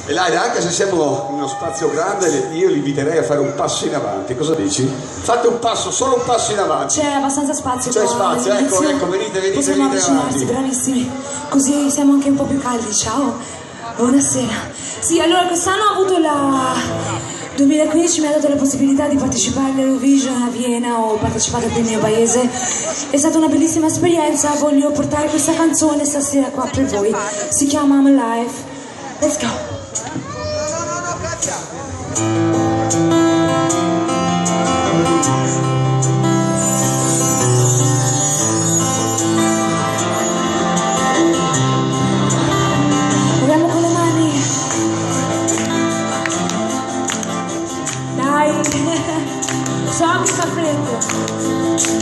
Elaida, anche se siamo in uno spazio grande, io li inviterei a fare un passo in avanti, cosa dici? Fate un passo, solo un passo in avanti. C'è abbastanza spazio. C'è spazio, ecco, venite possiamo avvicinarsi, bravissimi. Così siamo anche un po' più caldi, ciao. Buonasera. Sì, allora quest'anno ho avuto 2015 mi ha dato la possibilità di partecipare all'Eurovision a Vienna, ho partecipato qui nel mio paese, è stata una bellissima esperienza, voglio portare questa canzone stasera qua per voi, si chiama I'm Alive, let's go! Proviamo con le mani, dai, so che fa freddo.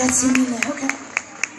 Grazie mille.